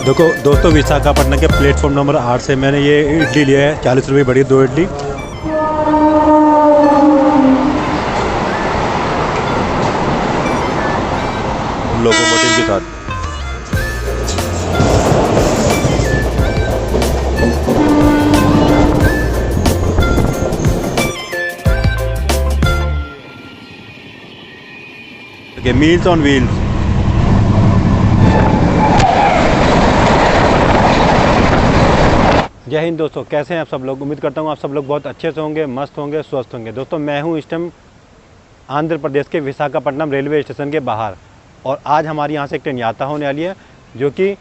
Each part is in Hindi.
देखो दोस्तों, विशाखापट्टनम के प्लेटफॉर्म नंबर 8 से मैंने ये इडली लिया है। 40 रुपये बड़ी 2 इडली। लोकोमोटिव के साथ। Meals on wheels. जय हिंद दोस्तों, कैसे हैं आप सब लोग। उम्मीद करता हूँ आप सब लोग बहुत अच्छे से होंगे, मस्त होंगे, स्वस्थ होंगे। दोस्तों मैं हूँ इस टाइम आंध्र प्रदेश के विशाखापट्टनम रेलवे स्टेशन के बाहर, और आज हमारी यहाँ से एक ट्रेन यात्रा होने वाली है जो कि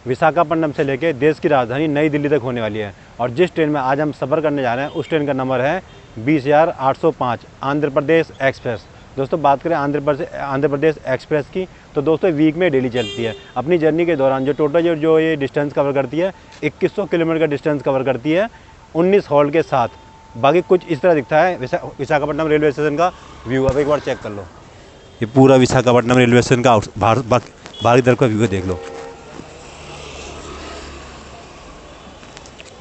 विशाखापट्टनम से लेकर देश की राजधानी नई दिल्ली तक होने वाली है। और जिस ट्रेन में आज हम सफ़र करने जा रहे हैं उस ट्रेन का नंबर है 20,805 आंध्र प्रदेश एक्सप्रेस। दोस्तों बात करें आंध्र प्रदेश एक्सप्रेस की, तो दोस्तों वीक में डेली चलती है। अपनी जर्नी के दौरान जो टोटल जो ये डिस्टेंस कवर करती है 2100 किलोमीटर का डिस्टेंस कवर करती है 19 हॉल्ट के साथ। बाकी कुछ इस तरह दिखता है विशाखापट्टनम रेलवे स्टेशन का व्यू। अब एक बार चेक कर लो, ये पूरा विशाखापट्टनम रेलवे स्टेशन का बाहरी तरफ का व्यू देख लो।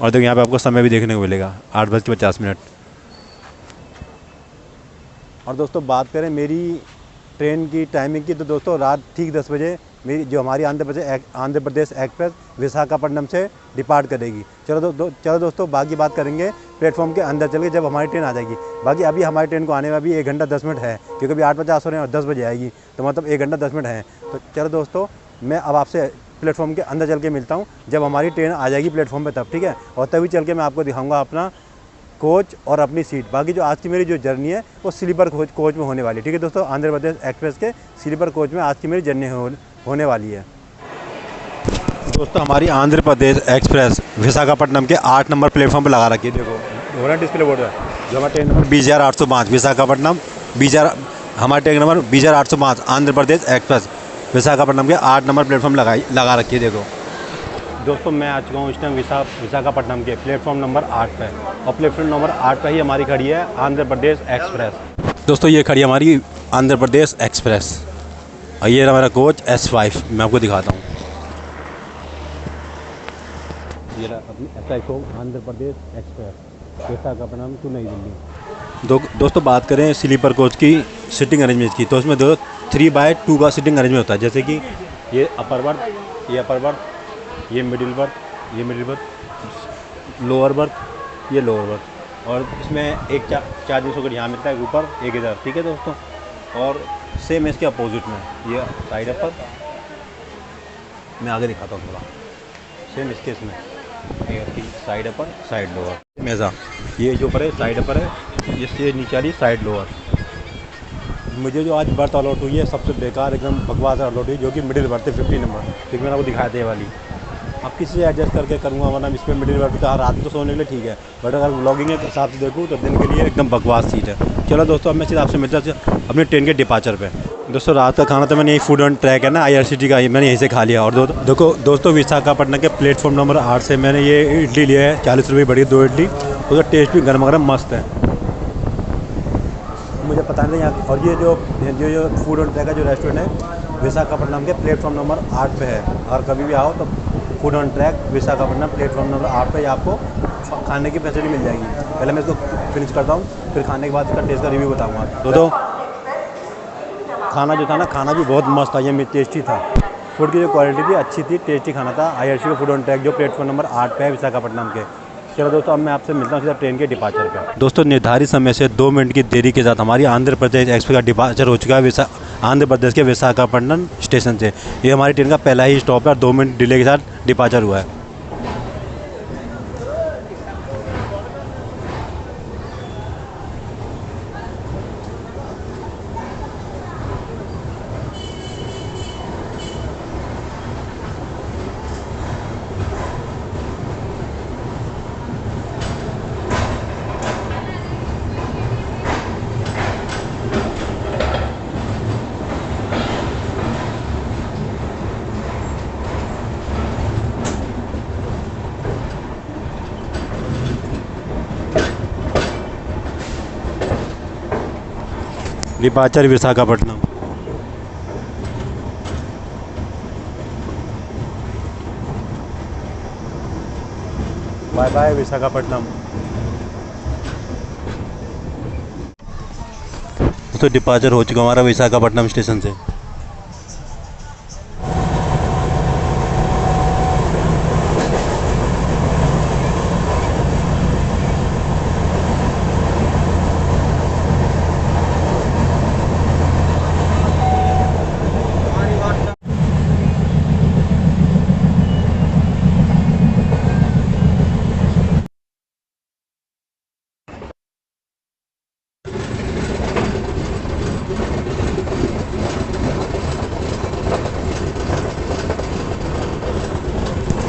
और देखो यहाँ पे आपको समय भी देखने को मिलेगा 8:50। और दोस्तों बात करें मेरी ट्रेन की टाइमिंग की, तो दोस्तों रात ठीक 10 बजे मेरी जो हमारी आंध्र प्रदेश एक्सप्रेस विशाखापट्टनम से डिपार्ट करेगी। चलो दोस्तों बाकी बात करेंगे प्लेटफॉर्म के अंदर चल के जब हमारी ट्रेन आ जाएगी। बाकी अभी हमारी ट्रेन को आने में अभी 1 घंटा 10 मिनट है, क्योंकि अभी 8:50 हो रहे हैं और 10 बजे आएगी, तो मतलब 1 घंटा 10 मिनट है। तो चलो दोस्तों मैं अब आपसे प्लेटफॉर्म के अंदर चल के मिलता हूँ जब हमारी ट्रेन आ जाएगी प्लेटफॉर्म पर तब, ठीक है। और तभी चल के मैं आपको दिखाऊँगा अपना कोच और अपनी सीट। बाकी जो आज की मेरी जो जर्नी है वो स्लीपर कोच में होने वाली है, ठीक है दोस्तों। आंध्र प्रदेश एक्सप्रेस के स्लीपर कोच में आज की मेरी जर्नी होने वाली है। दोस्तों हमारी आंध्र प्रदेश एक्सप्रेस विशाखापट्टनम के 8 नंबर प्लेटफॉर्म पर लगा रखी है। देखो हो रहा डिस्प्ले बोर्ड है जो हमारा ट्रेन नंबर 20,805 विशाखापट्टनम हमारा train number 20,805 Andhra Pradesh express Visakhapatnam के 8 नंबर प्लेटफॉर्म लगा रखी है। देखो दोस्तों मैं आ चुका हूँ इस टाइम विशाखापट्टनम के प्लेटफॉर्म नंबर 8 पे, और प्लेटफॉर्म नंबर 8 पे ही हमारी खड़ी है आंध्र प्रदेश एक्सप्रेस। दोस्तों ये खड़ी है हमारी आंध्र प्रदेश एक्सप्रेस, और ये हमारा कोच S5 मैं आपको दिखाता हूँ। ये अपनी S5 Andhra Pradesh express Visakhapatnam to Nai Delhi. दोस्तों बात करें स्लीपर कोच की सिटिंग अरेंजमेंट की, तो उसमें 3/2 का सिटिंग अरेंजमेंट होता है। जैसे कि ये अपर बर्थ, ये अपर बर्थ, ये मिडिल बर्थ, लोअर बर्थ, ये लोअर बर्थ। और इसमें एक चार्जिंग सॉकेट यहाँ मिलता है ऊपर, एक इधर, ठीक है दोस्तों। और सेम इसके अपोजिट में ये साइड अपर, मैं आगे दिखाता हूँ थोड़ा। सेम इसमें ये साइड अपर, साइड लोअर, मेज़ा ये जो ऊपर है साइड अपर है, ये नीचे वाली साइड लोअर। मुझे जो आज बर्थ अलॉट हुई है सबसे बेकार एकदम बकवास अलॉट हुई, जो कि मिडिल बर्थ है 50 नंबर, ठीक मैंने आपको दिखाया था ये वाली। अब किसी से एडजस्ट करके करूँगा, वरना इसमें मिडिल बर्थ का रात को सोने के लिए ठीक है, बट अगर व्लॉगिंग के हिसाब से देखूँ तो दिन के लिए एकदम बकवास सीट है। चलो दोस्तों अब मैं सीधा आपसे मिलता हूँ अपने ट्रेन के डिपार्चर पे। दोस्तों रात का खाना तो मैंने यही फूड ऑन ट्रैक है ना IRCTC का, मैंने यहीं से खा लिया। और देखो दोस्तों विशाखापट्टनम के प्लेटफॉर्म नंबर 8 से मैंने ये इडली लिया है। 40 रुपये बड़ी 2 इडली, उसका टेस्ट भी गर्म गर्म मस्त है, मुझे पता नहीं यहाँ। और ये जो फूड ऑन ट्रैक का जो रेस्टोरेंट है विशाखापट्टनम के प्लेटफॉर्म नंबर 8 पे है। और कभी भी आओ तो food on track Visakhapatnam platform number 8 पे आपको खाने की फैसिलिटी मिल जाएगी। पहले मैं इसको फिनिश करता हूँ, फिर खाने के बाद इसका टेस्ट का रिव्यू बताऊँगा। तो खाना जो था ना, खाना भी बहुत मस्त था, ये टेस्टी था। फूड की जो क्वालिटी थी अच्छी थी, टेस्टी खाना था। IRCTC का फूड ऑन ट्रैक जो प्लेटफॉर्म नंबर 8 पे है विशाखापट्टनम के। चलो दोस्तों अब मैं आपसे मिलता हूँ सीधा ट्रेन के डिपार्चर पे। दोस्तों निर्धारित समय से 2 मिनट की देरी के साथ हमारी आंध्र प्रदेश एक्सप्रेस का डिपार्चर हो चुका है आंध्र प्रदेश के विशाखापट्टनम स्टेशन से। ये हमारी ट्रेन का पहला ही स्टॉप है और 2 मिनट डिले के साथ डिपार्चर हुआ है। Departure Visakhapatnam. Bye bye Visakhapatnam. तो डिपार्चर हो चुका हमारा विशाखापट्टनम स्टेशन से।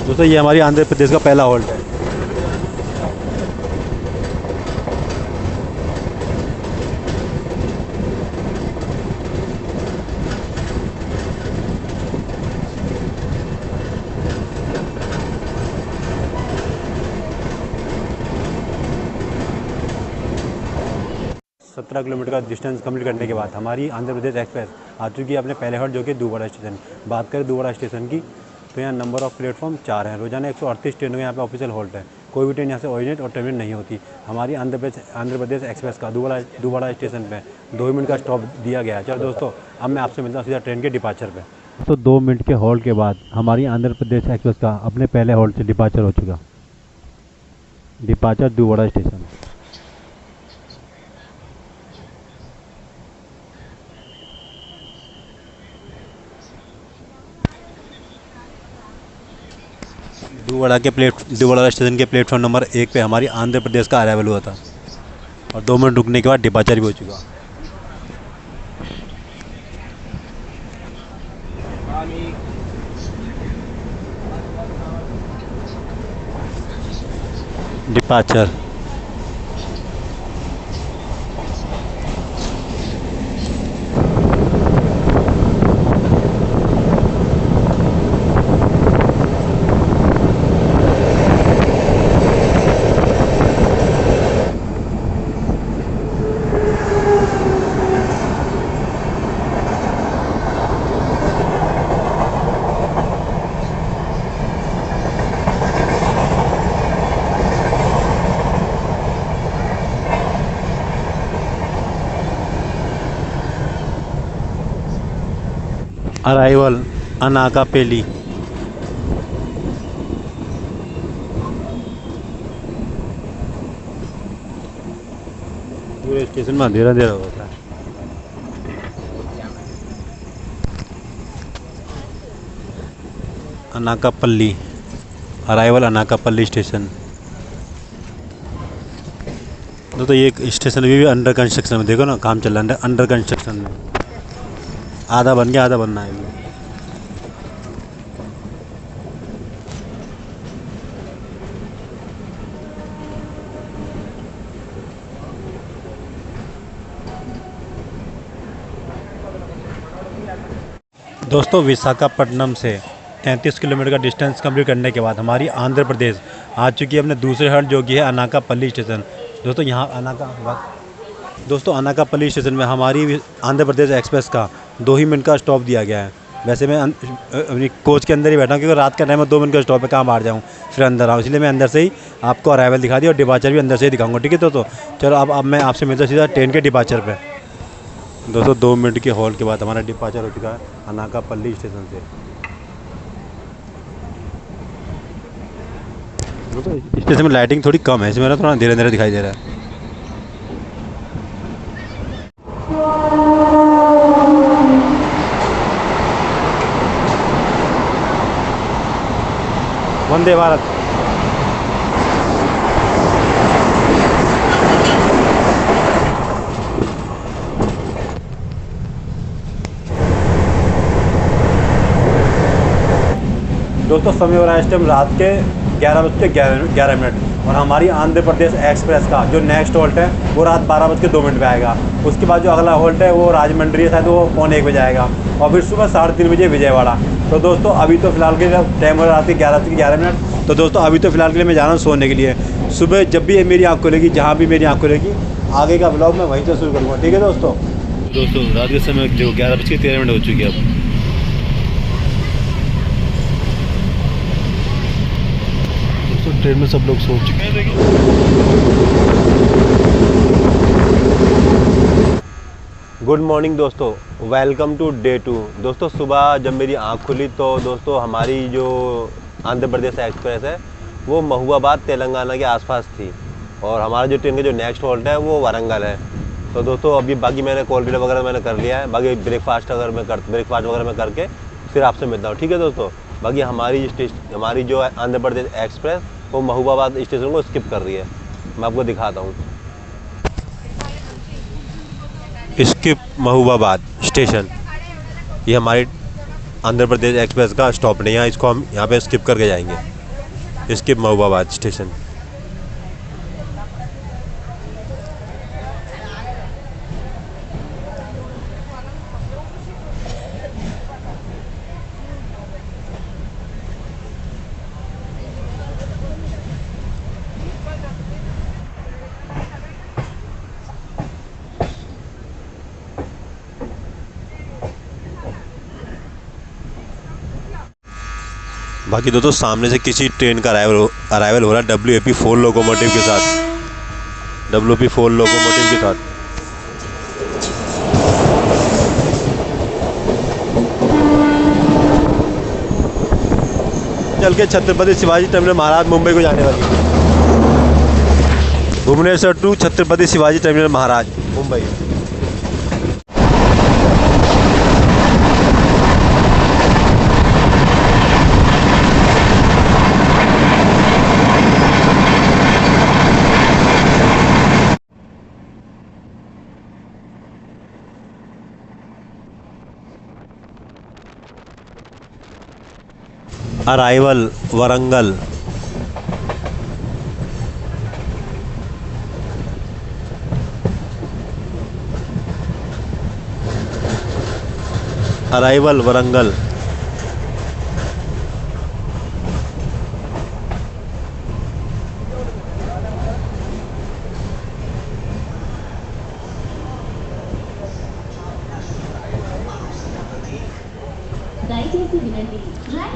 दोस्तों ये हमारी आंध्र प्रदेश का पहला हॉल्ट है। सत्रह किलोमीटर का डिस्टेंस कंप्लीट करने के बाद हमारी आंध्र प्रदेश एक्सप्रेस आ चुकी है अपने पहले हॉल्ट जो कि दुवाड़ा स्टेशन। बात करें दुवाड़ा स्टेशन की तो यहाँ नंबर ऑफ प्लेटफॉर्म 4 हैं। रोजाना 138 ट्रेनों का यहाँ पे ऑफिशियल हॉल्ट है। कोई भी ट्रेन यहाँ से ओरिजिनेट और टर्मिनेट नहीं होती। हमारी आंध्र प्रदेश एक्सप्रेस का दुवाड़ा स्टेशन पे 2 मिनट का स्टॉप दिया गया है। चलो दोस्तों अब मैं आपसे मिलता हूँ सीधा ट्रेन के डिपार्चर पे। तो 2 मिनट के हॉल्ट के बाद हमारी आंध्र प्रदेश एक्सप्रेस का अपने पहले हॉल्ट से डिपार्चर हो चुका। Departure Duvvada station. Duvvada station के प्लेटफॉर्म नंबर 1 पे हमारी आंध्र प्रदेश का अराइवल हुआ था और 2 मिनट रुकने के बाद डिपार्चर भी हो चुका। Departure arrival Anakapalli. पूरे स्टेशन में अंधेरा अंधेरा होता है। Anakapalli arrival Anakapalli station. तो ये स्टेशन अभी भी अंडर कंस्ट्रक्शन में, देखो ना काम चल रहा है अंडर कंस्ट्रक्शन में। आधा बन गया आधा बनना है अभी। दोस्तों विशाखापट्टनम से 33 किलोमीटर का डिस्टेंस कंप्लीट करने के बाद हमारी आंध्र प्रदेश आ चुकी है अपने दूसरे हॉल्ट जो कि है अनाकापल्ली स्टेशन। दोस्तों अनाकापल्ली स्टेशन में हमारी आंध्र प्रदेश एक्सप्रेस का 2 ही मिनट का स्टॉप दिया गया है। वैसे मैं अपनी कोच के अंदर ही बैठा हूँ क्योंकि रात का टाइम है, 2 मिनट का स्टॉप है, कहाँ बाहर जाऊँ फिर अंदर आऊँ, इसलिए मैं अंदर से ही आपको अराइवल दिखा दी और डिपार्चर भी अंदर से ही दिखाऊंगा। ठीक है दोस्तों, चलो अब मैं आपसे मिलता सीधा ट्रेन के डिपार्चर पे। दोस्तों 2 मिनट के हॉल्ट के बाद हमारा डिपार्चर हो चुका है अनाकापल्ली स्टेशन से। दोस्तों स्टेशन में लाइटिंग थोड़ी कम है, इसमें ना थोड़ा अंधेरा अंधेरा दिखाई दे रहा है। वंदे भारत। दोस्तों समय हो रहा है इस टाइम रात के 11:11 और हमारी आंध्र प्रदेश एक्सप्रेस का जो नेक्स्ट हॉल्ट है वो रात 12:02 पे आएगा। उसके बाद जो अगला हॉल्ट है वो राजमंड्री है, शायद वो 1:45 बजे आएगा और फिर सुबह 3:30 बजे विजयवाड़ा। तो दोस्तों अभी तो फिलहाल के टाइम हो रहा रात के 11:11। तो दोस्तों अभी तो फिलहाल के लिए मैं जा रहा हूँ सोने के लिए। सुबह जब भी मेरी आँख खुलेगी, जहाँ भी मेरी आँख खुलेगी, आगे का ब्लॉग मैं वहीं से शुरू करूँगा। ठीक है दोस्तों रात के समय जो 11:13 हो चुकी है अब। दोस्तों ट्रेन में सब लोग सो चुके हैं। गुड मॉर्निंग दोस्तों, वेलकम टू डे 2। दोस्तों सुबह जब मेरी आँख खुली तो दोस्तों हमारी जो आंध्र प्रदेश एक्सप्रेस है वो महबूबाबाद तेलंगाना के आसपास थी और हमारा जो ट्रेन का जो नेक्स्ट हॉल्ट है वो वारंगल है। तो दोस्तों अभी बाकी मैंने कॉल वगैरह मैंने कर लिया है, बाकी ब्रेकफास्ट वगैरह मैं करके फिर आपसे मिलता हूँ, ठीक है दोस्तों। बाकी हमारी जो आंध्र प्रदेश एक्सप्रेस वो महबूबाबाद स्टेशन को स्किप कर रही है, मैं आपको दिखाता हूँ। स्किप महबूबाबाद स्टेशन, ये हमारी आंध्र प्रदेश एक्सप्रेस का स्टॉप नहीं है, इसको हम यहाँ पे स्किप करके जाएंगे। Skip Mahabubabad station. बाकी दोस्तों सामने से किसी ट्रेन का अराइवल हो रहा है WAP4 लोकोमोटिव के साथ, WAP4 लोकोमोटिव के साथ। चल के छत्रपति शिवाजी टर्मिनल महाराज मुंबई को जाने वाली है। Bhubaneswar to Chhatrapati Shivaji terminal Maharaj Mumbai. Arrival Warangal. Arrival Warangal.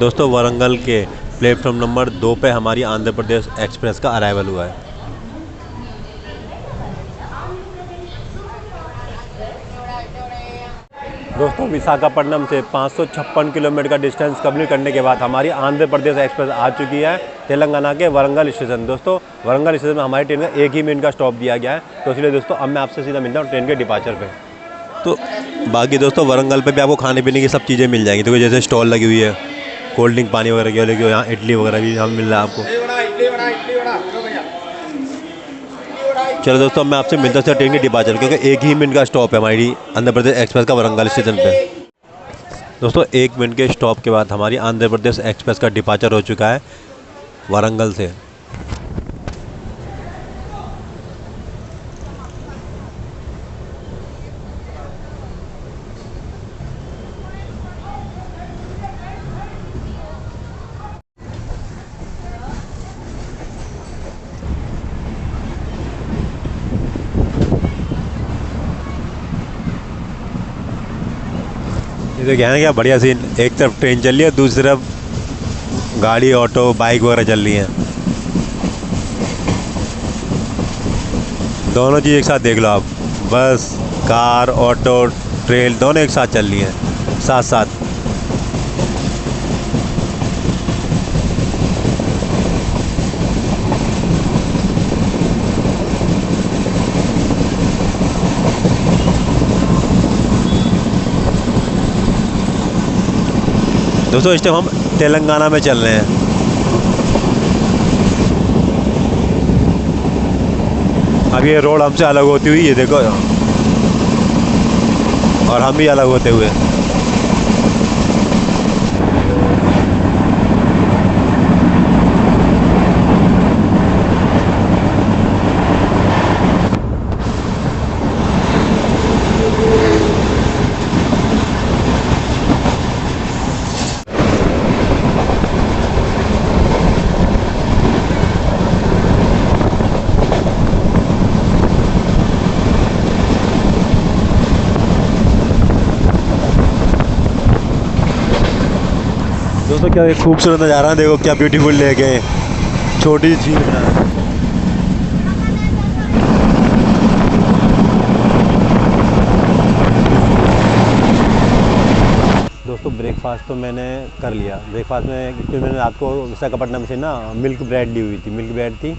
दोस्तों वरंगल के प्लेटफॉर्म नंबर 2 पे हमारी आंध्र प्रदेश एक्सप्रेस का अराइवल हुआ है। दोस्तों विशाखापट्टनम से 556 किलोमीटर का डिस्टेंस कंप्लीट करने के बाद हमारी आंध्र प्रदेश एक्सप्रेस आ चुकी है तेलंगाना के वरंगल स्टेशन। दोस्तों वरंगल स्टेशन में हमारी ट्रेन का 1 ही मिनट का स्टॉप दिया गया है, तो इसलिए दोस्तों अब मैं आपसे सीधा मिलता हूँ ट्रेन के डिपार्चर पे। तो बाकी दोस्तों वरंगल पे भी आपको खाने पीने की सब चीज़ें मिल जाएंगी, तो जैसे स्टॉल लगी हुई है, कोल्ड ड्रिंक पानी वगैरह की, लेकिन यहाँ इडली वगैरह भी यहाँ मिल रहा है आपको। चलो दोस्तों मैं आपसे मिलता हूँ ट्रेन के डिपार्चर, क्योंकि 1 ही मिनट का स्टॉप है हमारी आंध्र प्रदेश एक्सप्रेस का वरंगल स्टेशन पे। दोस्तों 1 मिनट के स्टॉप के बाद हमारी आंध्र प्रदेश एक्सप्रेस का डिपार्चर हो चुका है वरंगल से। ये तो क्या है क्या बढ़िया सीन, एक तरफ ट्रेन चल रही है, दूसरी तरफ गाड़ी ऑटो बाइक वगैरह चल रही हैं। दोनों चीज़ एक साथ देख लो आप, बस कार ऑटो ट्रेन दोनों एक साथ चल रही हैं साथ साथ। दोस्तों इस टाइम हम तेलंगाना में चल रहे हैं। अब ये रोड हमसे अलग होती हुई ये देखो, और हम भी अलग होते हुए। दोस्तों क्या खूबसूरत नज़ारा, देखो क्या ब्यूटीफुल लेक है। छोटी सी झील बना है। दोस्तों ब्रेकफास्ट तो मैंने कर लिया। ब्रेकफास्ट में क्योंकि मैंने रात को विशाखापट्टनम से ना मिल्क ब्रेड ली हुई थी, मिल्क ब्रेड थी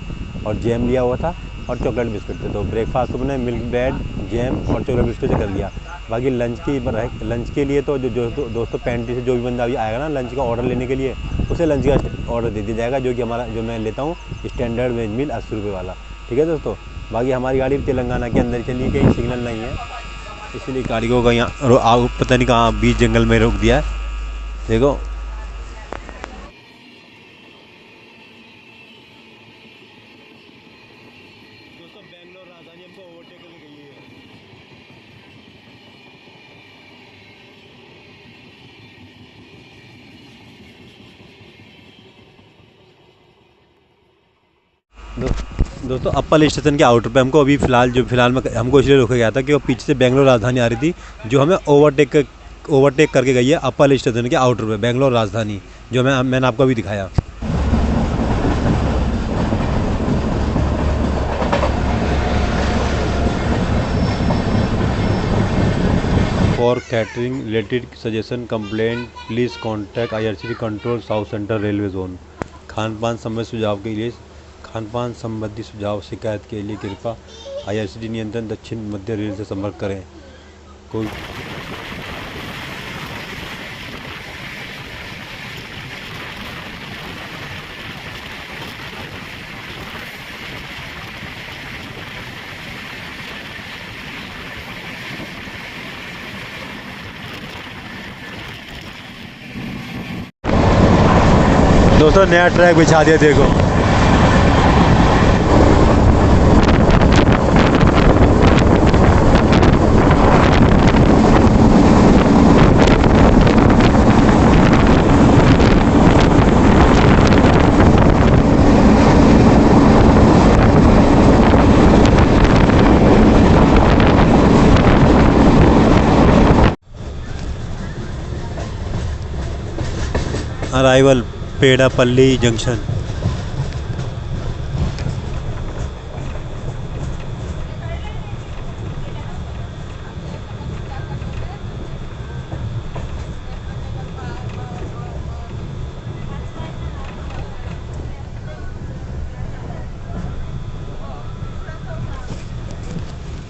और जैम लिया हुआ था और चॉकलेट बिस्किट थे। तो ब्रेकफास्ट तो मैंने मिल्क ब्रेड, जैम और चॉकलेट बिस्किट से कर लिया। बाकी लंच के लिए तो जो दोस्तों पेंट्री से जो भी बंदा अभी आएगा ना लंच का ऑर्डर लेने के लिए, उसे लंच का ऑर्डर दे दिया जाएगा, जो कि जो मैं लेता हूँ स्टैंडर्ड वेज मील 80 रुपये वाला। ठीक है दोस्तों। बाकी हमारी गाड़ी तेलंगाना के अंदर चली, कहीं सिग्नल नहीं है, इसलिए गाड़ी को कहीं पता नहीं कहाँ बीच जंगल में रोक दिया है। देखो दोस्तों बेंगलोर राजधानी हमको ओवरटेक करके गई है। दोस्तों अप्पल स्टेशन के आउटर पे हमको अभी फिलहाल में हमको इसलिए रोका गया था कि वो पीछे से बेंगलोर राजधानी आ रही थी, जो हमें ओवरटेक करके गई है अप्पल स्टेशन के आउटर पे, बेंगलोर राजधानी, जो मैंने आपको अभी दिखाया। For catering related suggestion complaint please contact IRCTC control south central railway zone. खानपान संबंधी सुझाव शिकायत के लिए कृपया IRCTC नियंत्रण दक्षिण मध्य रेल से संपर्क करें। कोई दोस्तों नया ट्रैक बिछा दिया देखो। Arrival Peddapalli junction.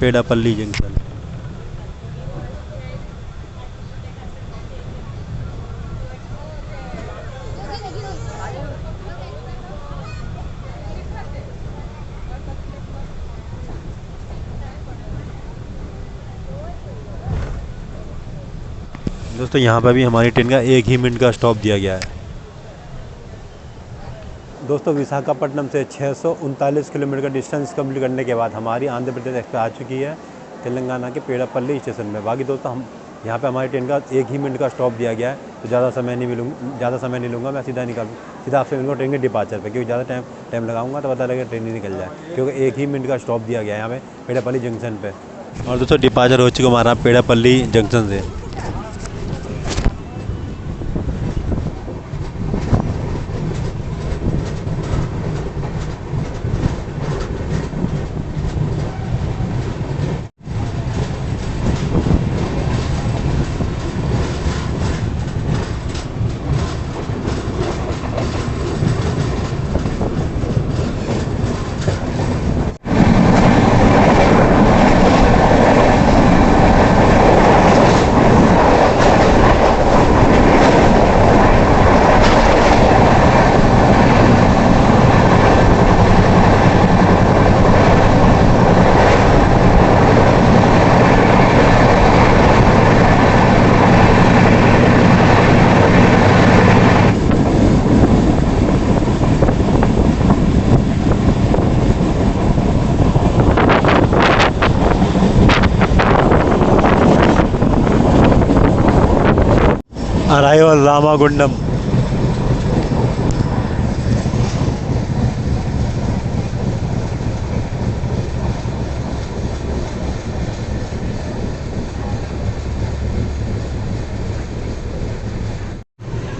Peddapalli junction. दोस्तों यहाँ पर भी हमारी ट्रेन का 1 ही मिनट का स्टॉप दिया गया है। दोस्तों विशाखापट्टनम से 639 किलोमीटर का डिस्टेंस कंप्लीट करने के बाद हमारी आंध्र प्रदेश एक्सप्रेस आ चुकी है तेलंगाना के पेड़ापल्ली स्टेशन में। बाकी दोस्तों हम यहाँ पे हमारी ट्रेन का 1 ही मिनट का स्टॉप दिया गया है, तो ज़्यादा समय नहीं लूँगा, मैं सीधा आपसे मिलूँगा ट्रेन के डिपार्चर पे, क्योंकि ज़्यादा टाइम लगाऊंगा तो पता लगेगा ट्रेन ही निकल जाए, क्योंकि 1 ही मिनट का स्टॉप दिया गया है यहाँ पे पेड़ापल्ली जंक्शन पे। और दोस्तों डिपार्चर हो चुका हमारा पेड़ापल्ली जंक्शन से। अराइवल रामागुंडम।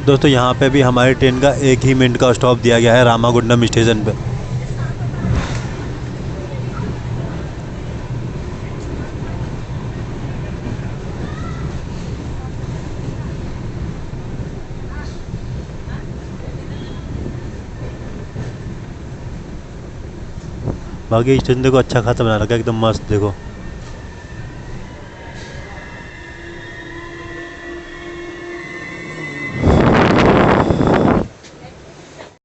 दोस्तों यहाँ पे भी हमारी ट्रेन का 1 ही मिनट का स्टॉप दिया गया है रामागुंडम स्टेशन पे। बाकी स्टेशन देखो अच्छा खासा बना रखा है, एकदम मस्त। देखो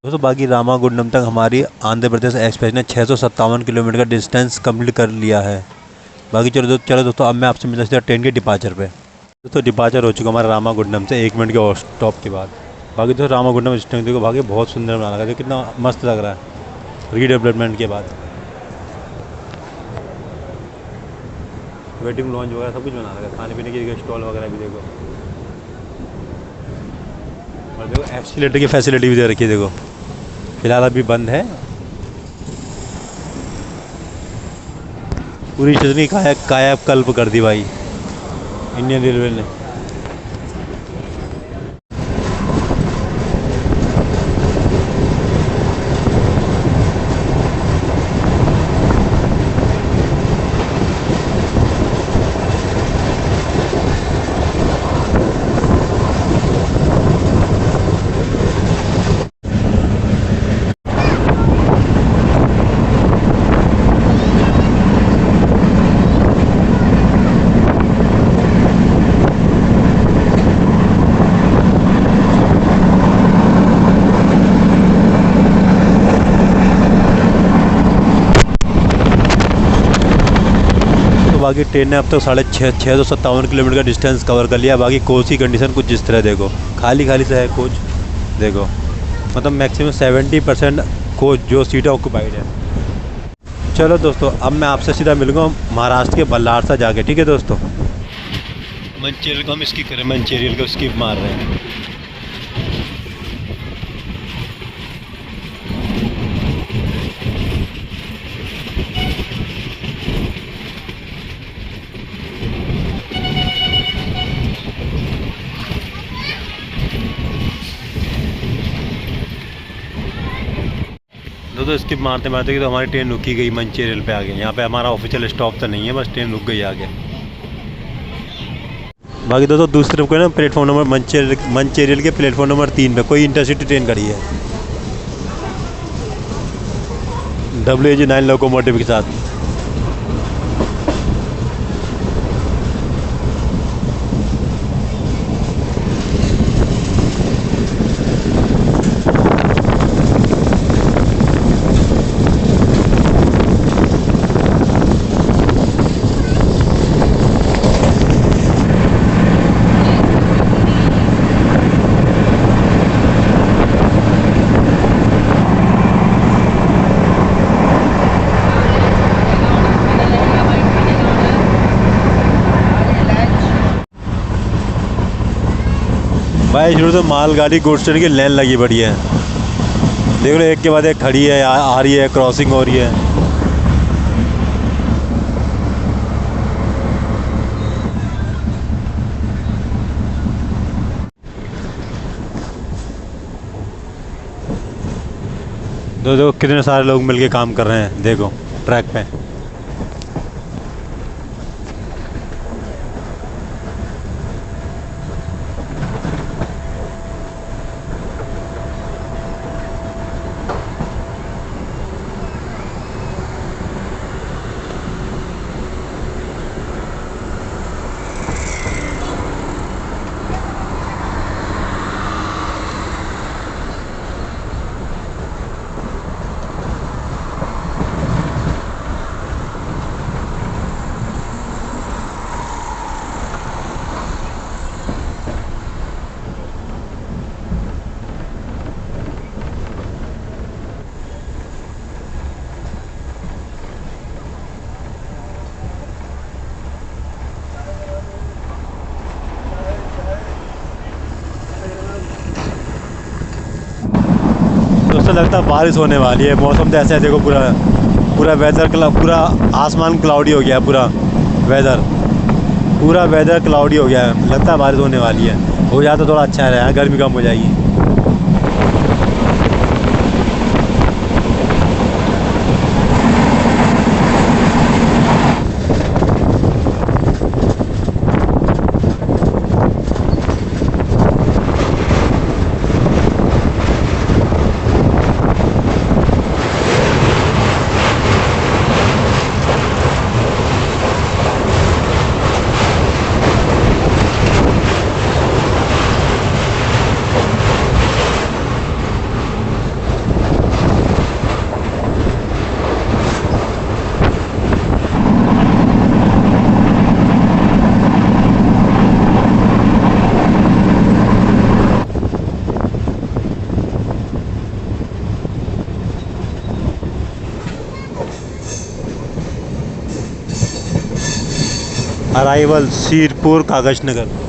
दोस्तों बाकी रामागुंडम तक हमारी आंध्र प्रदेश एक्सप्रेस ने 657 किलोमीटर का डिस्टेंस कंप्लीट कर लिया है। बाकी चलो दोस्तों अब मैं आपसे मिलता हूँ ट्रेन के डिपार्चर पे। दोस्तों डिपार्चर हो चुका हमारा रामागुंडम से 1 मिनट के स्टॉप के बाद। बाकी दोस्तों रामागुंडम स्टेशन देखो बाकी बहुत सुंदर बना रखा है, कितना मस्त लग रहा है रीडेवलपमेंट के बाद। वेटिंग लॉन्च वगैरह सब कुछ बना रखा है, खाने पीने के स्टॉल वगैरह भी देखो। और देखो एक्सीलेटर की फैसिलिटी भी दे रखी है। देखो फिलहाल अभी बंद है। पूरी स्टेशन की कायाकल्प कर दी भाई इंडियन रेलवे ने। बाकी ट्रेन ने अब तक 657 किलोमीटर का डिस्टेंस कवर कर लिया। बाकी कोच की कंडीशन कुछ जिस तरह देखो, खाली से है कोच। देखो मतलब मैक्सिमम 70% कोच जो सीटें ऑक्यूपाइड है। चलो दोस्तों अब मैं आपसे सीधा मिलूँगा महाराष्ट्र के बल्लारसा जाके, ठीक है दोस्तों। मंचेरियल को हम स्किप करें, मंचेरियल को स्किप मार रहे हैं। दोस्तों स्किप मारते मारते तो हमारी ट्रेन रुकी गई मंचेरियल पे आगे। यहाँ पे हमारा ऑफिशियल स्टॉप तो नहीं है, बस ट्रेन रुक गई आगे। बाकी दोस्तों दूसरी तरफ को ना प्लेटफॉर्म नंबर मंचेरियल के प्लेटफॉर्म नंबर 3 पे कोई इंटरसिटी ट्रेन खड़ी है WAG9 लोकोमोटिव के साथ। भाई शुरू से मालगाड़ी गुड्स ट्रेन की लाइन लगी पड़ी है। देख लो एक के बाद एक खड़ी है, आ रही है, क्रॉसिंग हो रही है। देखो कितने सारे लोग मिलके काम कर रहे हैं देखो ट्रैक पे। दोस्तों लगता है बारिश होने वाली है। मौसम तो ऐसा है देखो, पूरा वेदर पूरा आसमान क्लाउडी हो गया है। पूरा वेदर क्लाउडी हो गया है, लगता है बारिश होने वाली है। हो जाए तो थोड़ा अच्छा रहेगा, गर्मी कम हो जाएगी। अराइवल सिरपुर कागज नगर।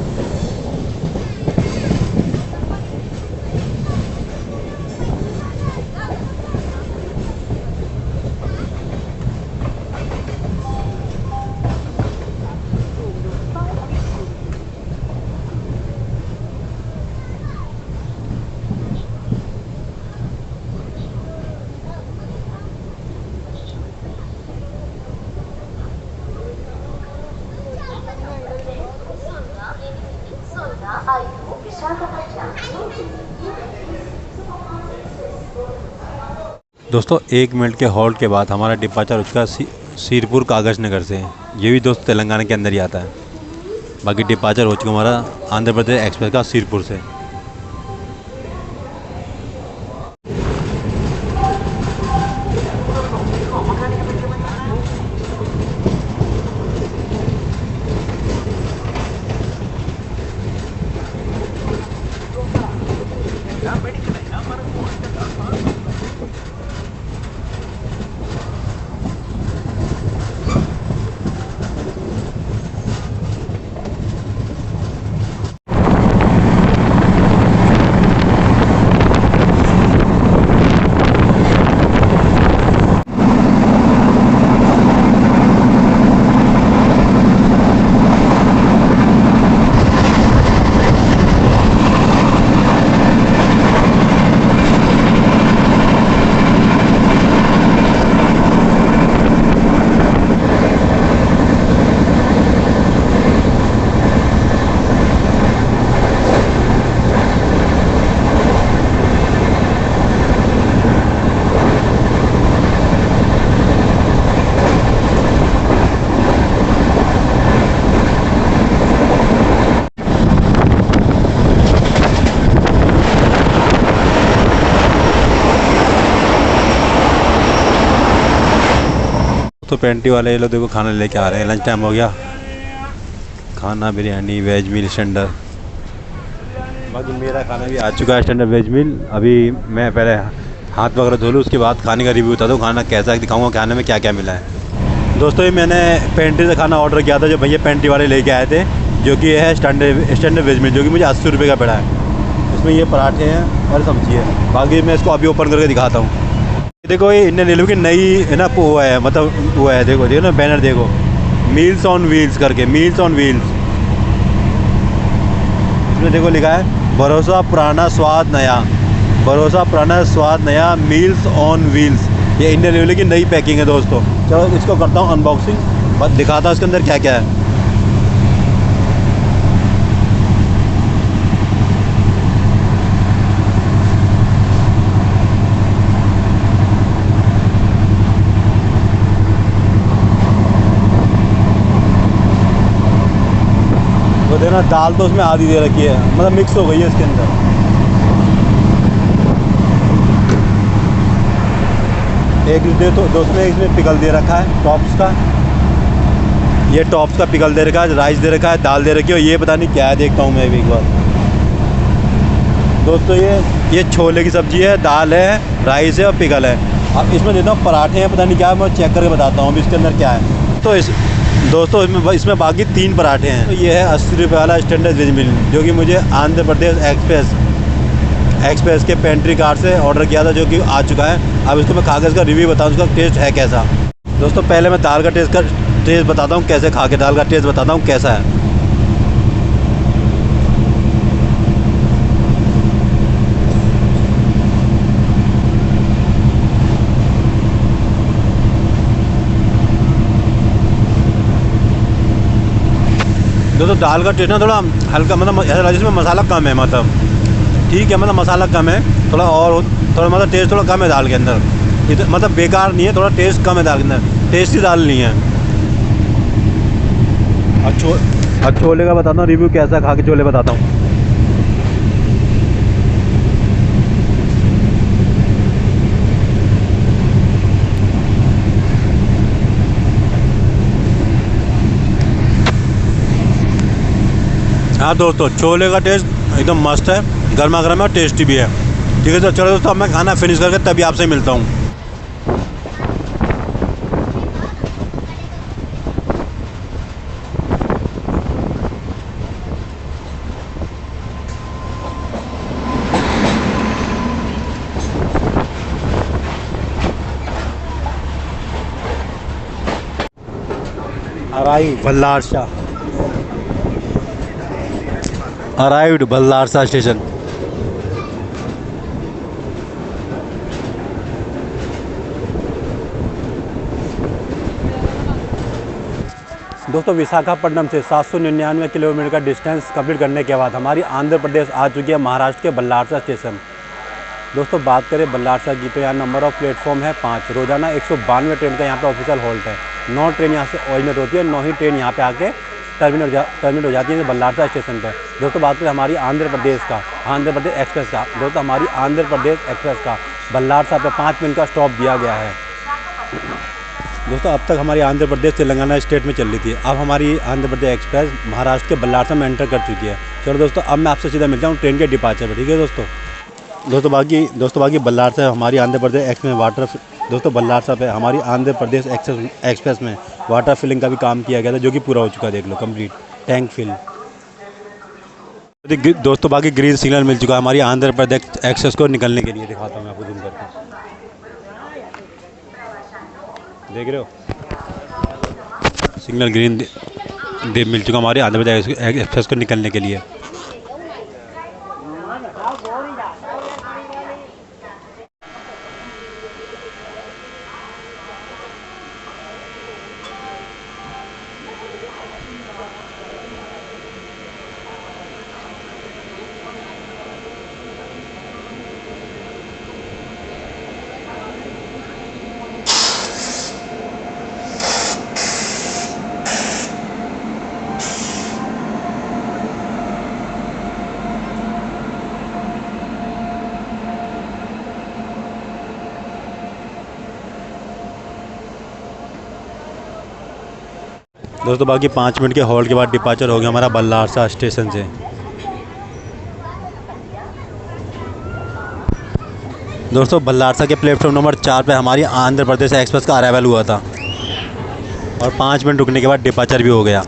दोस्तों 1 मिनट के हॉल्ट के बाद हमारा डिपार्चर उसका सिरपुर कागज नगर से है। ये भी दोस्त तेलंगाना के अंदर ही आता है। बाकी डिपार्चर हो चुका हमारा आंध्र प्रदेश एक्सप्रेस का सिरपुर से। तो पेंटी वाले ये लोग देखो खाना लेके आ रहे हैं। लंच टाइम हो गया। खाना बिरयानी वेज मील स्टैंडर्ड। बाकी मेरा खाना भी आ चुका है स्टैंडर्ड वेज मील। अभी मैं पहले हाथ वगैरह धो लूँ, उसके बाद खाने का रिव्यू बता दूँ खाना कैसा है, दिखाऊँगा खाने में क्या क्या मिला है। दोस्तों ये मैंने पेंटी से खाना ऑर्डर किया था, जो भैया पेंटी वाले लेके आए थे, जो कि है स्टैंडर्ड वेज मील, जो कि मुझे 80 रुपये का पड़ा है। इसमें ये पराठे हैं और सब्जी है। बाकी मैं इसको अभी ओपन करके दिखाता हूँ। देखो ये इंडियन रेलवे की नई है ना, वो है मतलब वो है, देखो देखो ना बैनर, देखो मील्स ऑन व्हील्स करके, मील्स ऑन व्हील्स। इसमें देखो लिखा है भरोसा पुराना स्वाद नया, भरोसा पुराना स्वाद नया, मील्स ऑन व्हील्स। ये इंडियन रेलवे की नई पैकिंग है दोस्तों। चलो इसको करता हूँ अनबॉक्सिंग, बस दिखाता हूँ इसके अंदर क्या क्या है। देना दाल तो उसमें आधी दे रखी है, मतलब मिक्स हो गई है इसके अंदर। एक दे तो दोस्तों इसमें पिकल दे रखा है टॉप्स का, ये टॉप्स का पिकल दे रखा है, राइस दे रखा है, दाल दे रखी है, और ये पता नहीं क्या है, देखता हूँ मैं भी एक बार। दोस्तों ये छोले की सब्ज़ी है, दाल है, राइस है और पिकल है। अब इसमें देता हूँ पराठे हैं, पता नहीं क्या है, मैं चेक करके बताता हूँ अभी इसके अंदर क्या है। तो दोस्तों इसमें बाकी 3 पराठे हैं। तो ये है 80 रुपये वाला स्टैंडर्ड वेज मील, जो कि मुझे आंध्र प्रदेश एक्सप्रेस के पेंट्री कार्ड से ऑर्डर किया था, जो कि आ चुका है। अब इसको मैं कागज़ का रिव्यू बताऊँ, उसका टेस्ट है कैसा। दोस्तों पहले मैं दाल का टेस्ट बताता हूँ कैसे, खा के दाल का टेस्ट बताता हूँ कैसा है। दोस्तों दाल का टेस्ट ना थोड़ा हल्का, मतलब ऐसा लगा जिसमें मसाला कम है, मतलब ठीक है, मतलब मसाला कम है थोड़ा, और थोड़ा मतलब टेस्ट थोड़ा कम है दाल के अंदर। ये तो मतलब बेकार नहीं है, थोड़ा टेस्ट कम है दाल के अंदर, टेस्टी दाल नहीं है। अब छोले का बताता हूँ रिव्यू, कैसा खा के छोले बताता हूँ। हाँ दोस्तों, छोले का टेस्ट एकदम मस्त है, गर्मा गर्म है और टेस्टी भी है। ठीक है, तो चलो दोस्तों, अब मैं खाना फिनिश करके तभी आपसे मिलता हूँ। Arrived Balharshah station. दोस्तों विशाखापट्टनम से 799 किलोमीटर का डिस्टेंस कंप्लीट करने के बाद हमारी आंध्र प्रदेश आ चुकी है महाराष्ट्र के बल्लारसा स्टेशन। दोस्तों बात करें बल्लारसा की, तो यहाँ नंबर ऑफ़ प्लेटफॉर्म है 5। रोजाना 192 ट्रेन का यहाँ पे ऑफिशियल हॉल्ट है। 9 ट्रेन यहाँ से ओरिजिनेट होती है, 9 ही ट्रेन यहाँ पे आके टर्मिनेट हो जाती है बल्लारसा स्टेशन पर। दोस्तों बात करें हमारी आंध्र प्रदेश एक्सप्रेस का, दोस्तों हमारी आंध्र प्रदेश एक्सप्रेस का बल्लारसा पे 5 मिनट का स्टॉप दिया गया है। दोस्तों अब तक हमारी आंध्र प्रदेश तेलंगाना स्टेट में चल रही थी, अब हमारी आंध्र प्रदेश एक्सप्रेस महाराष्ट्र के बल्लारसा में एंटर कर चुकी है। चलो दोस्तों, अब मैं आपसे सीधा मिलता हूँ ट्रेन के डिपार्चर पर। ठीक है दोस्तों बाकी बल्लारसा हमारी आंध्र प्रदेश एक्सप्रेस में दोस्तों बल्लारसा पे हमारी आंध्र प्रदेश एक्सप्रेस में वाटर फिलिंग का भी काम किया गया था, जो कि पूरा हो चुका है। देख लो कंप्लीट टैंक फिल। दोस्तों बाकी ग्रीन सिग्नल मिल चुका है हमारी आंध्र प्रदेश एक्सप्रेस को निकलने के लिए। दिखाता हूँ मैं आपको जूम करके, देख रहे हो सिग्नल ग्रीन मिल चुका हमारे आंध्र प्रदेश एक्सप्रेस को निकलने के लिए। दोस्तों बाकी 5 मिनट के हॉल्ट के बाद डिपार्चर हो गया हमारा बल्लारसा स्टेशन से। दोस्तों बल्लारसा के प्लेटफॉर्म नंबर 4 पे हमारी आंध्र प्रदेश एक्सप्रेस का अराइवल हुआ था और 5 मिनट रुकने के बाद डिपार्चर भी हो गया।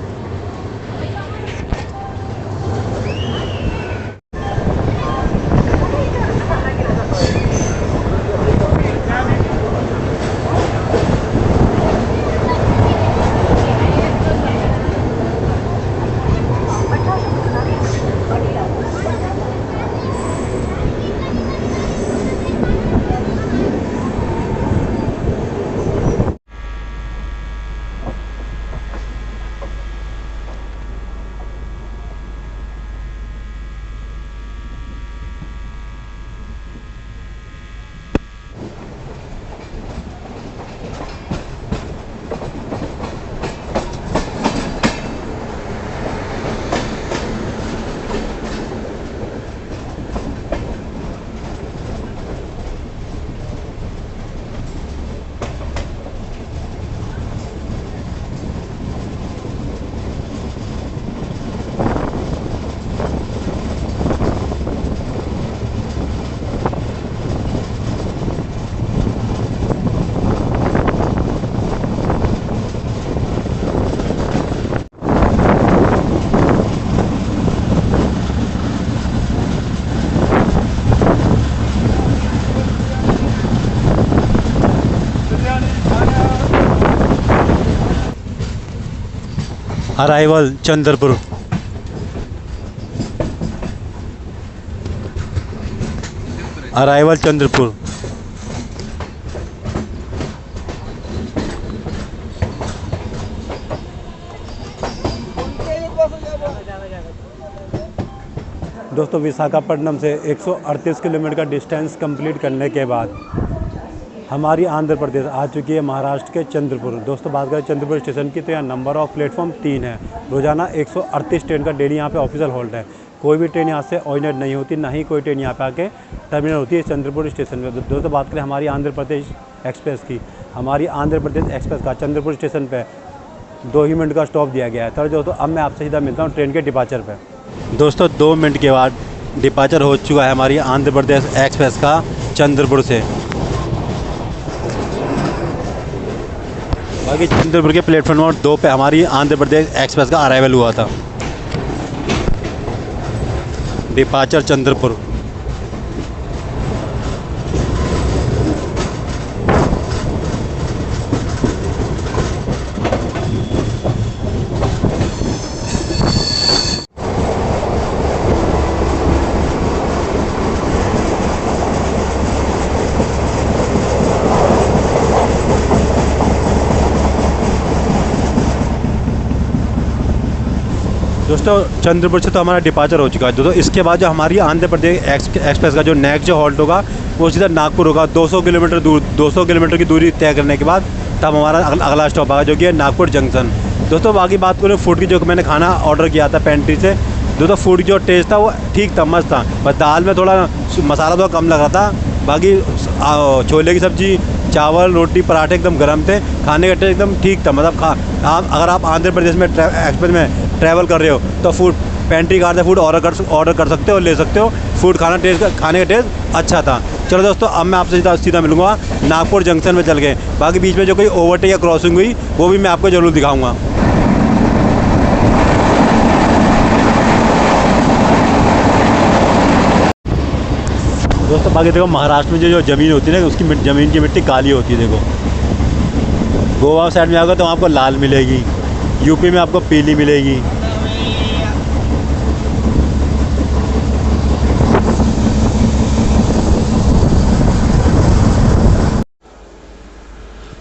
अराइवल चंद्रपुर। अराइवल चंद्रपुर। दोस्तों विशाखापट्टनम से 138 किलोमीटर का डिस्टेंस कंप्लीट करने के बाद हमारी आंध्र प्रदेश आ चुकी है महाराष्ट्र के चंद्रपुर। दोस्तों बात करें चंद्रपुर स्टेशन की तो यहाँ नंबर ऑफ प्लेटफॉर्म 3 है। रोजाना 138 ट्रेन का डेली यहाँ पे ऑफिशियल होल्ड है। कोई भी ट्रेन यहाँ से ऑर्डिनेट नहीं होती, ना ही कोई ट्रेन यहाँ पे आके टर्मिनल होती है चंद्रपुर स्टेशन में। दोस्तों बात करें हमारी आंध्र प्रदेश एक्सप्रेस की, हमारी आंध्र प्रदेश एक्सप्रेस का चंद्रपुर स्टेशन पर 2 ही मिनट का स्टॉप दिया गया है। तो दोस्तों अब मैं आपसे सीधा मिलता हूँ ट्रेन के डिपार्चर पर। दोस्तों 2 मिनट के बाद डिपार्चर हो चुका है हमारी आंध्र प्रदेश एक्सप्रेस का चंद्रपुर से। बाकी चंद्रपुर के प्लेटफॉर्म नंबर 2 पे हमारी आंध्र प्रदेश एक्सप्रेस का अराइवल हुआ था। डिपार्चर चंद्रपुर। दोस्तों चंद्रपुर से तो हमारा डिपार्चर हो चुका है। दोस्तों इसके बाद जो हमारी आंध्र प्रदेश एक्सप्रेस का जो नेक्स्ट जो हॉल्ट होगा वो सीधा नागपुर होगा। 200 किलोमीटर दूर, 200 किलोमीटर की दूरी तय करने के बाद तब हमारा अगला स्टॉप आएगा जो कि है नागपुर जंक्शन। दोस्तों बाकी बात करें फूड की, जो मैंने खाना ऑर्डर किया था पेंट्री से, दोस्तों फूड जो टेस्ट था वो ठीक था, मस्त था। बस दाल में थोड़ा मसाला थोड़ा कम लग रहा था। बाकी छोले की सब्ज़ी, चावल, रोटी, पराठे एकदम गर्म थे। खाने का टेस्ट एकदम ठीक था। मतलब अगर आप आंध्र प्रदेश में एक्सप्रेस में ट्रैवल कर रहे हो तो फूड पेंट्री कार्ड से फूड ऑर्डर कर सकते हो, ले सकते हो। फूड खाने का टेस्ट अच्छा था। चलो दोस्तों अब मैं आपसे सीधा मिलूँगा नागपुर जंक्शन में चल के। बाकी बीच में जो कोई ओवरटेक या क्रॉसिंग हुई वो भी मैं आपको ज़रूर दिखाऊँगा। दोस्तों बाकी देखो महाराष्ट्र में जो ज़मीन होती है ना, उसकी ज़मीन की मिट्टी काली होती है। देखो गोवा साइड में आओगे तो आपको लाल मिलेगी, यूपी में आपको पीली मिलेगी।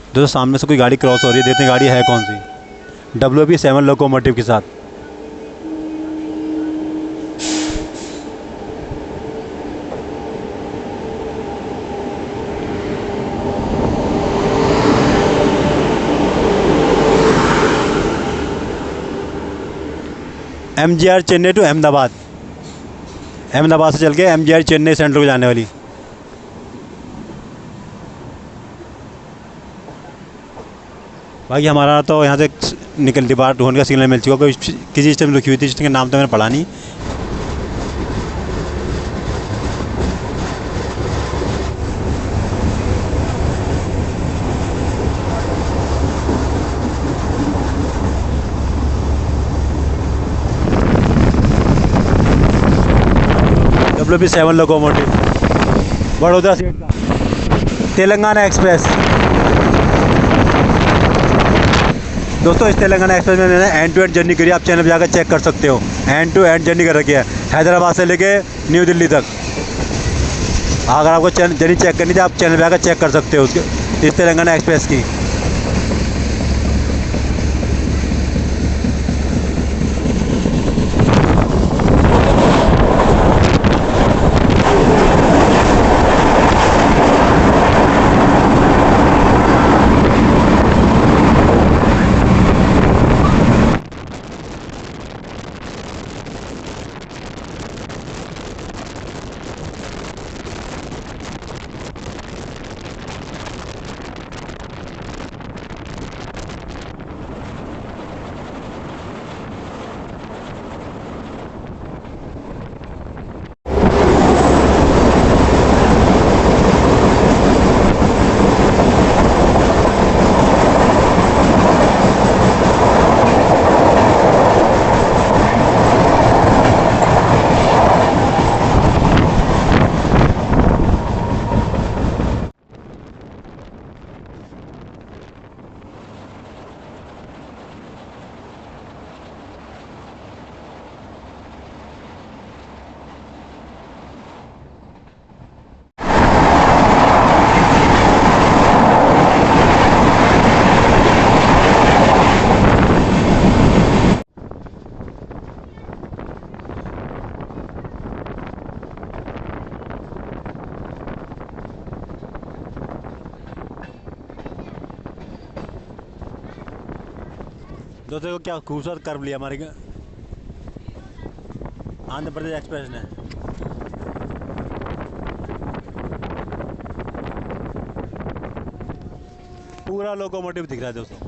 दोस्तों सामने से कोई गाड़ी क्रॉस हो रही है, देखते हैं गाड़ी है कौन सी। WP7 लोकोमोटिव के साथ। MGR चेन्नई टू अहमदाबाद, अहमदाबाद से चल के MGR चेन्नई सेंट्रल को जाने वाली। बाकी हमारा तो यहाँ से डिपार्ट होने का सिग्नल मिल चुका। कोई किसी स्टेशन रुकी हुई थी जिसके नाम तो मैंने पढ़ा नहीं। WP7 लोकोमोटिव बड़ौदा सीट का तेलंगाना एक्सप्रेस। दोस्तों इस तेलंगाना एक्सप्रेस में मैंने एंड टू एंड जर्नी करी, आप चैनल पर जाकर चेक कर सकते हो। एंड टू एंड जर्नी कर रखी है हैदराबाद से लेके न्यू दिल्ली तक। अगर आपको जर्नी चेक करनी थी आप चैनल पर जाकर चेक कर सकते हो उसके इस तेलंगाना एक्सप्रेस की। दोस्तों को क्या खूबसूरत कर्व लिया हमारे आंध्र प्रदेश एक्सप्रेस ने। पूरा लोकोमोटिव दिख रहा है दोस्तों।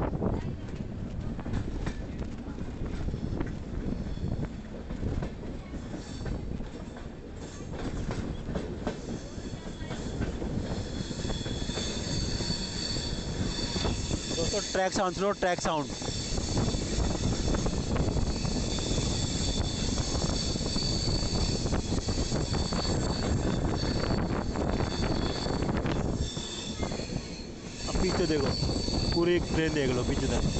दोस्तों ट्रैक साउंड सुनो, ट्रैक साउंड। अब पीछे देखो, पूरी ट्रेन देख लो पीछे तक।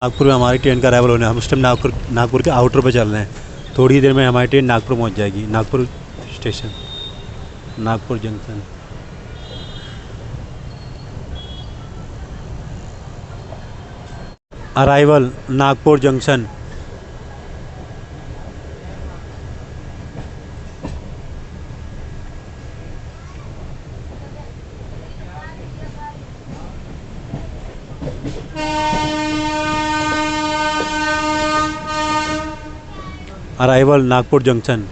नागपुर में हमारी ट्रेन का अराइवल होने, हम उस टाइम नागपुर के आउटर पे चल रहे हैं। थोड़ी देर में हमारी ट्रेन नागपुर पहुंच जाएगी। Nagpur station, Nagpur junction. Arrival Nagpur junction. Arrival Nagpur junction.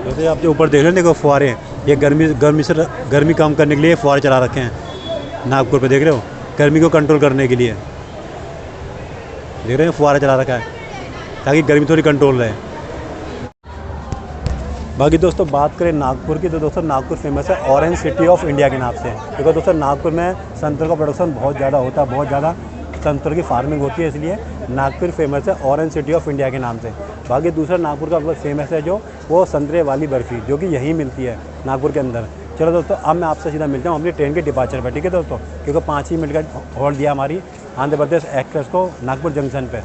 जैसे आप जो ऊपर देख रहे हैं, देखो फुहारे, ये गर्मी कम करने के लिए फुहारे चला रखे हैं नागपुर पे। देख रहे हो, गर्मी को कंट्रोल करने के लिए देख रहे हैं, फुहारा चला रखा है ताकि गर्मी थोड़ी कंट्रोल रहे। बाकी दोस्तों बात करें नागपुर की, तो दोस्तों नागपुर फेमस है ऑरेंज सिटी ऑफ इंडिया के नाम से, क्योंकि दोस्तों नागपुर में संतरों का प्रोडक्शन बहुत ज़्यादा होता है, बहुत ज़्यादा संतरों की फार्मिंग होती है, इसलिए नागपुर फेमस है ऑरेंज सिटी ऑफ इंडिया के नाम से। बाकी दूसरा नागपुर का फेमस है जो वो संतरे वाली बर्फ़ी, जो कि यहीं मिलती है नागपुर के अंदर। चलो दोस्तों, अब मैं आपसे सीधा मिलता हूँ अपनी ट्रेन के डिपार्चर पर, ठीक है दोस्तों, क्योंकि 5 ही मिनट का हॉल्ट दिया हमारी आंध्र प्रदेश एक्सप्रेस को नागपुर जंक्शन पर।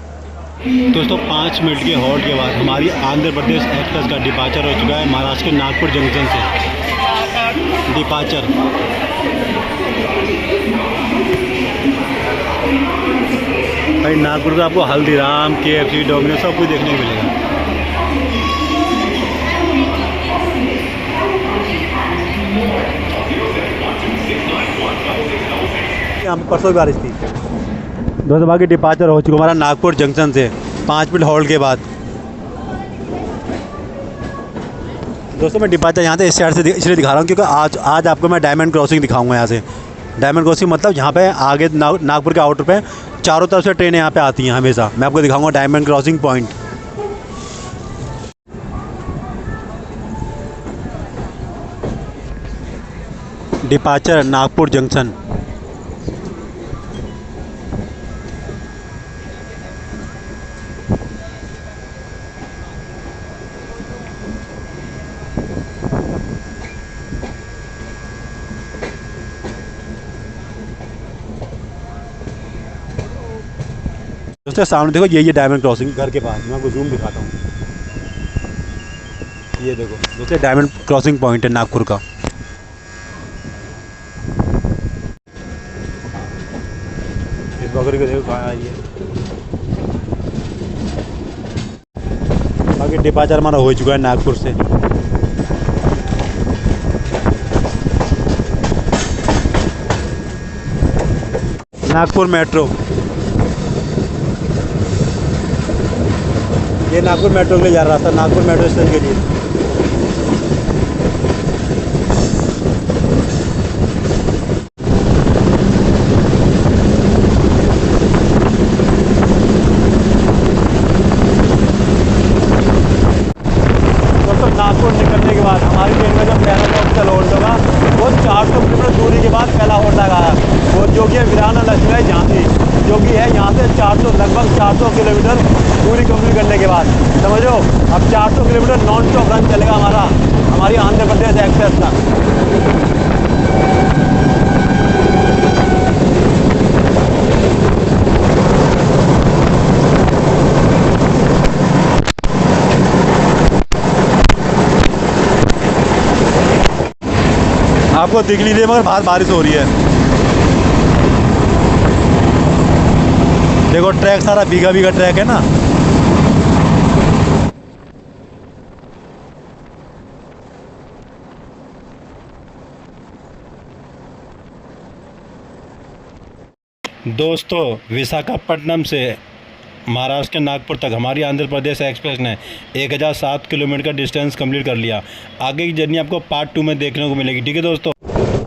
दोस्तों 5 मिनट के हॉल्ट के बाद हमारी आंध्र प्रदेश एक्सप्रेस का डिपार्चर हो चुका है महाराष्ट्र के नागपुर जंक्शन से। डिपार्चर भाई, नागपुर में आपको हल्दीराम, KFC, डोमिनोज सब कुछ देखने को मिलेगा। यहाँ पर परसों बारिश थी दोस्तों। बाकी डिपार्चर हो चुका हमारा नागपुर जंक्शन से 5 मिनट हॉल्ट के बाद। दोस्तों मैं डिपार्चर यहाँ से इस साइड से इसलिए दिखा रहा हूँ क्योंकि आज आपको मैं डायमंड क्रॉसिंग दिखाऊंगा। यहाँ से डायमंड क्रॉसिंग मतलब यहाँ पे आगे नागपुर के आउटर पे चारों तरफ से ट्रेनें यहाँ पे आती हैं हमेशा। मैं आपको दिखाऊंगा diamond crossing point. Departure Nagpur junction. दोस्तों सामने देखो ये डायमंड क्रॉसिंग घर के पास, मैं आपको जूम दिखाता हूँ। ये देखो दोस्तों डायमंड क्रॉसिंग पॉइंट है नागपुर का। इस बकरी को देखो कहाँ आई है। बाकी डिपार्चर हमारा हो चुका है नागपुर से। नागपुर मेट्रो, ये नागपुर मेट्रो के लिए जा रहा था, नागपुर मेट्रो स्टेशन के लिए। दोस्तों नागपुर निकलने के बाद हमारी ट्रेन में जब पहला हॉस्पिटल होल्ड होगा वो 400 किलोमीटर दूरी के बाद पहला होल्ड लगाया, वो जो कि है वीराना लक्ष्मी झांसी, जो कि है यहाँ से लगभग 400 किलोमीटर दूरी कंप्लीट करने के बाद। समझो अब 400 किलोमीटर नॉन स्टॉप रन चलेगा हमारी आंध्र प्रदेश एक्सप्रेस का। आपको दिख नहीं रही मगर बाहर बारिश हो रही है। देखो ट्रैक सारा भीगा भीगा ट्रैक है ना। दोस्तों विशाखापट्टनम से महाराष्ट्र के नागपुर तक हमारी आंध्र प्रदेश एक्सप्रेस ने 1007 किलोमीटर का डिस्टेंस कंप्लीट कर लिया। आगे की जर्नी आपको पार्ट 2 में देखने को मिलेगी। ठीक है दोस्तों।